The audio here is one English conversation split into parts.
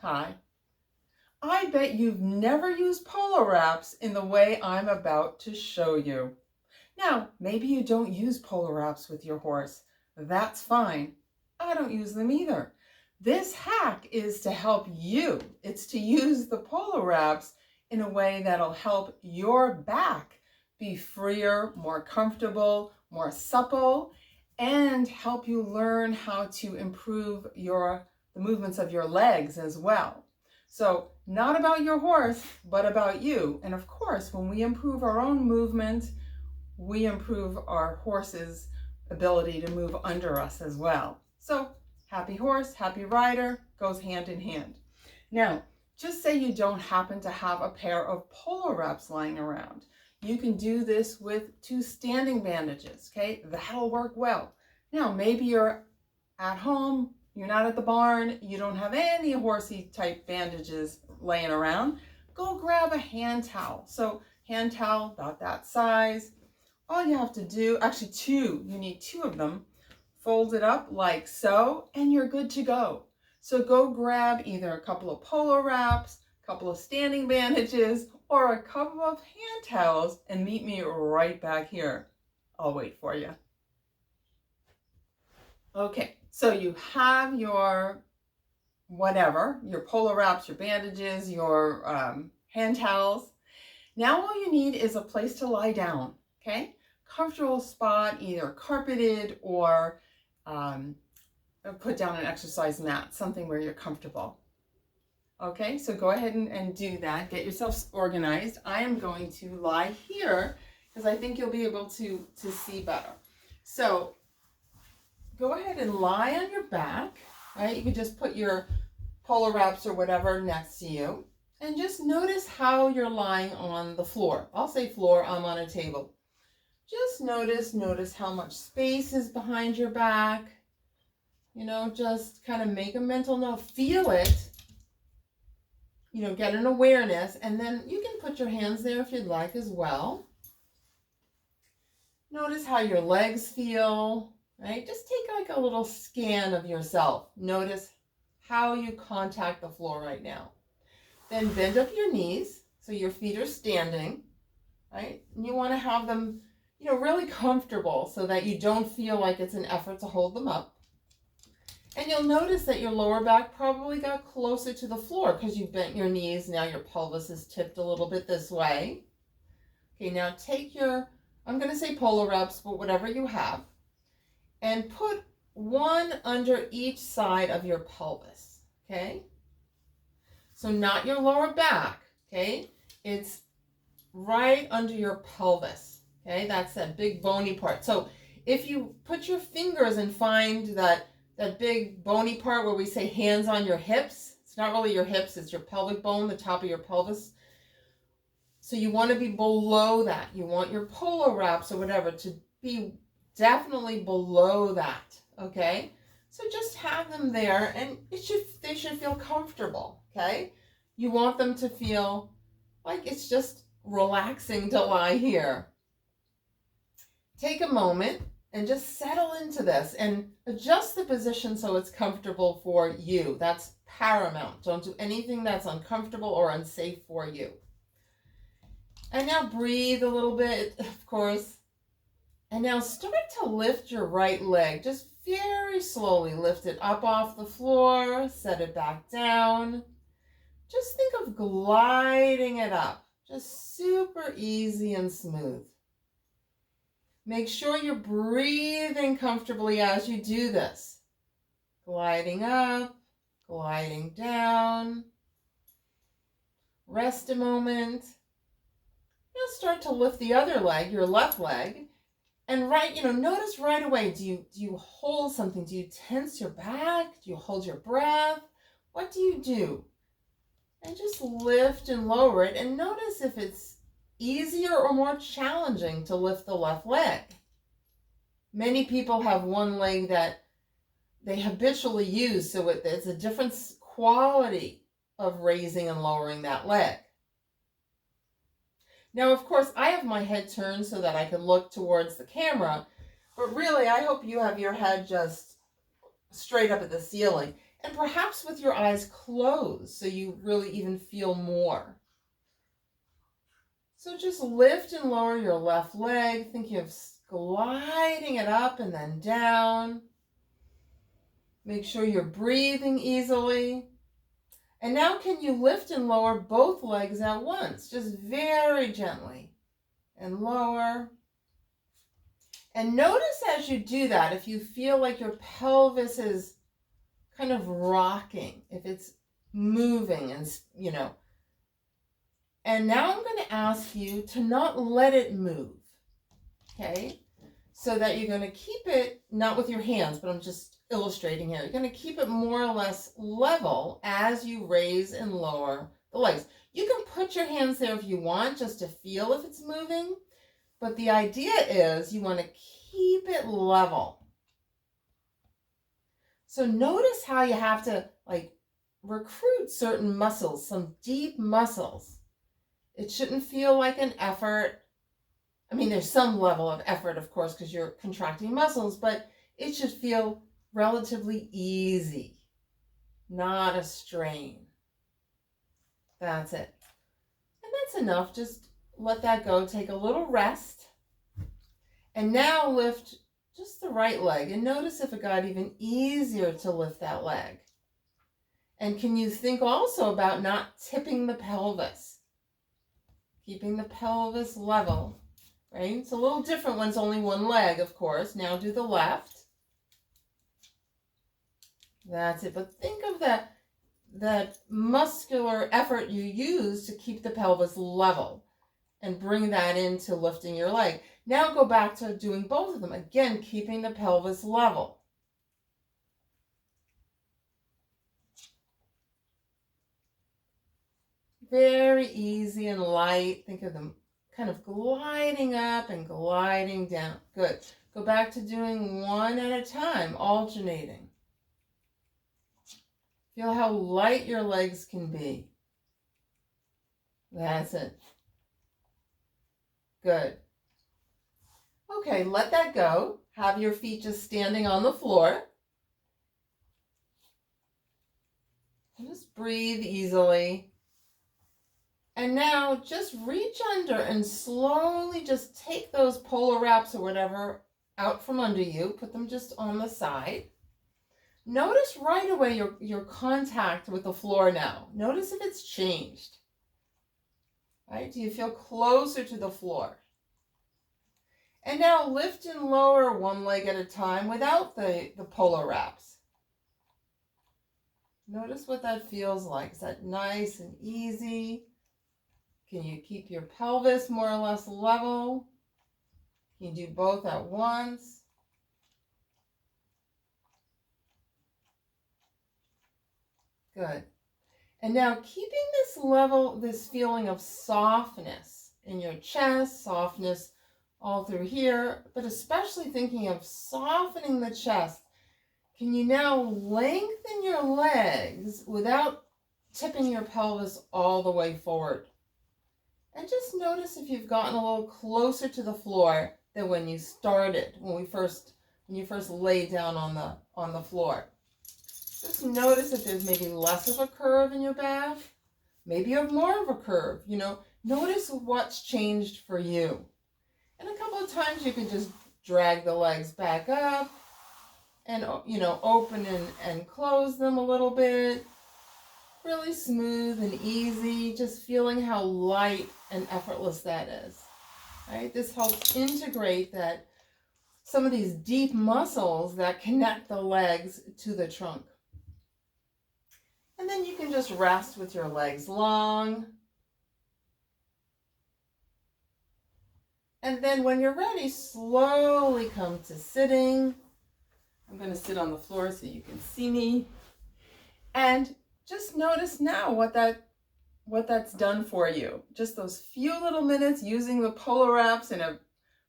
Hi. I bet you've never used Polo wraps in the way I'm about to show you. Now, maybe you don't use Polo wraps with your horse. That's fine. I don't use them either. This hack is to help you. It's to use the Polo wraps in a way that'll help your back be freer, more comfortable, more supple, and help you learn how to improve the movements of your legs as well. So not about your horse, but about you. And of course, when we improve our own movement, we improve our horse's ability to move under us as well. So happy horse, happy rider goes hand in hand. Now, just say you don't happen to have a pair of Polo wraps lying around. You can do this with 2 standing bandages, okay? That'll work well. Now, maybe you're at home, you're not at the barn, you don't have any horsey type bandages laying around. Go grab a hand towel. So hand towel about that size. All you have to do, actually 2, you need 2 of them, fold it up like so, and you're good to go. So go grab either a couple of Polo wraps, a couple of standing bandages, or a couple of hand towels and meet me right back here. I'll wait for you. Okay, so you have your whatever, your Polo wraps, your bandages, your hand towels. Now all you need is a place to lie down, okay? Comfortable spot, either carpeted or put down an exercise mat, something where you're comfortable. Okay, so go ahead and do that. Get yourself organized. I am going to lie here because I think you'll be able to see better. So go ahead and lie on your back, right? You can just put your Polo wraps or whatever next to you. And just notice how you're lying on the floor. I'll say floor, I'm on a table. Just notice how much space is behind your back. You know, just kind of make a mental note, feel it. You know, get an awareness, and then you can put your hands there if you'd like as well. Notice how your legs feel, right? Just take like a little scan of yourself. Notice how you contact the floor right now. Then bend up your knees so your feet are standing, right? And you want to have them, you know, really comfortable so that you don't feel like it's an effort to hold them up. And you'll notice that your lower back probably got closer to the floor because you've bent your knees. Now your pelvis is tipped a little bit this way. Okay, now take your, I'm going to say Polo wraps, but whatever you have, and put one under each side of your pelvis, okay? So not your lower back, okay? It's right under your pelvis, okay? That's that big bony part. So if you put your fingers and find that big bony part where we say hands on your hips, it's not really your hips, it's your pelvic bone, the top of your pelvis. So you want to be below that. You want your Polo wraps or whatever to be definitely below that, okay? So just have them there, and they should feel comfortable, okay? You want them to feel like it's just relaxing to lie here. Take a moment and just settle into this and adjust the position so it's comfortable for you. That's paramount. Don't do anything that's uncomfortable or unsafe for you. And now breathe a little bit, of course. And now start to lift your right leg. Just very slowly lift it up off the floor, set it back down. Just think of gliding it up. Just super easy and smooth. Make sure you're breathing comfortably as you do this. Gliding up, gliding down. Rest a moment. Now start to lift the other leg, your left leg. And notice right away, do you hold something? Do you tense your back? Do you hold your breath? What do you do? And just lift and lower it, and notice if it's easier or more challenging to lift the left leg. Many people have one leg that they habitually use, so it's a different quality of raising and lowering that leg. Now, of course, I have my head turned so that I can look towards the camera, but really, I hope you have your head just straight up at the ceiling. And perhaps with your eyes closed so you really even feel more. So just lift and lower your left leg, thinking of gliding it up and then down. Make sure you're breathing easily. And now can you lift and lower both legs at once, just very gently, and lower. And notice as you do that, if you feel like your pelvis is kind of rocking, if it's moving and, And now I'm going to ask you to not let it move, okay? So that you're going to keep it, not with your hands, but I'm just illustrating here. You're going to keep it more or less level as you raise and lower the legs. You can put your hands there if you want, just to feel if it's moving. But the idea is you want to keep it level. So notice how you have to recruit certain muscles, some deep muscles. It shouldn't feel like an effort. I mean, there's some level of effort, of course, because you're contracting muscles, but it should feel relatively easy, not a strain. That's it. And that's enough. Just let that go. Take a little rest. And now lift just the right leg. And notice if it got even easier to lift that leg. And can you think also about not tipping the pelvis? Keeping the pelvis level, right? It's a little different when it's only one leg, of course. Now do the left. That's it. But think of that muscular effort you use to keep the pelvis level and bring that into lifting your leg. Now go back to doing both of them. Again, keeping the pelvis level. Very easy and light. Think of them kind of gliding up and gliding down. Good. Go back to doing one at a time, alternating. Feel how light your legs can be. That's it. Good. Okay, let that go. Have your feet just standing on the floor. And just breathe easily. And now just reach under and slowly just take those Polo wraps or whatever out from under you. Put them just on the side. Notice right away your contact with the floor now. Notice if it's changed. Right? Do you feel closer to the floor? And now lift and lower one leg at a time without the Polo wraps. Notice what that feels like. Is that nice and easy? Can you keep your pelvis more or less level? Can you do both at once? Good. And now keeping this level, this feeling of softness in your chest, softness all through here, but especially thinking of softening the chest. Can you now lengthen your legs without tipping your pelvis all the way forward? And just notice if you've gotten a little closer to the floor than when you started, when you first laid down on the floor. Just notice if there's maybe less of a curve in your back. Maybe you have more of a curve. Notice what's changed for you. And a couple of times you can just drag the legs back up and, open and close them a little bit. Really smooth and easy, just feeling how light and effortless that is. Right? This helps integrate some of these deep muscles that connect the legs to the trunk. And then you can just rest with your legs long. And then when you're ready, slowly come to sitting. I'm going to sit on the floor so you can see me. And just notice now what that's done for you. Just those few little minutes using the Polo wraps in a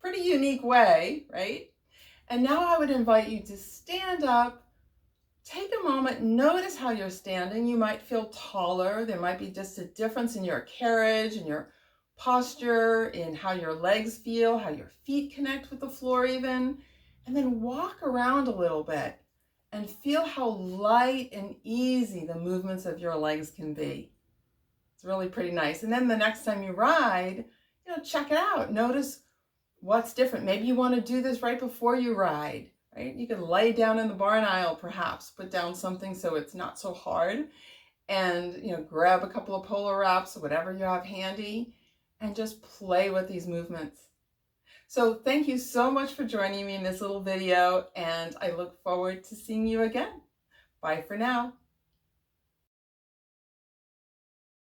pretty unique way, right? And now I would invite you to stand up, take a moment, notice how you're standing. You might feel taller. There might be just a difference in your carriage and your posture, in how your legs feel, how your feet connect with the floor even. And then walk around a little bit. and feel how light and easy the movements of your legs can be. It's really pretty nice. And then the next time you ride, check it out. Notice what's different. Maybe you want to do this right before you ride, right? You could lay down in the barn aisle, perhaps, put down something so it's not so hard, and grab a couple of Polo wraps, whatever you have handy, and just play with these movements. So thank you so much for joining me in this little video, and I look forward to seeing you again. Bye for now.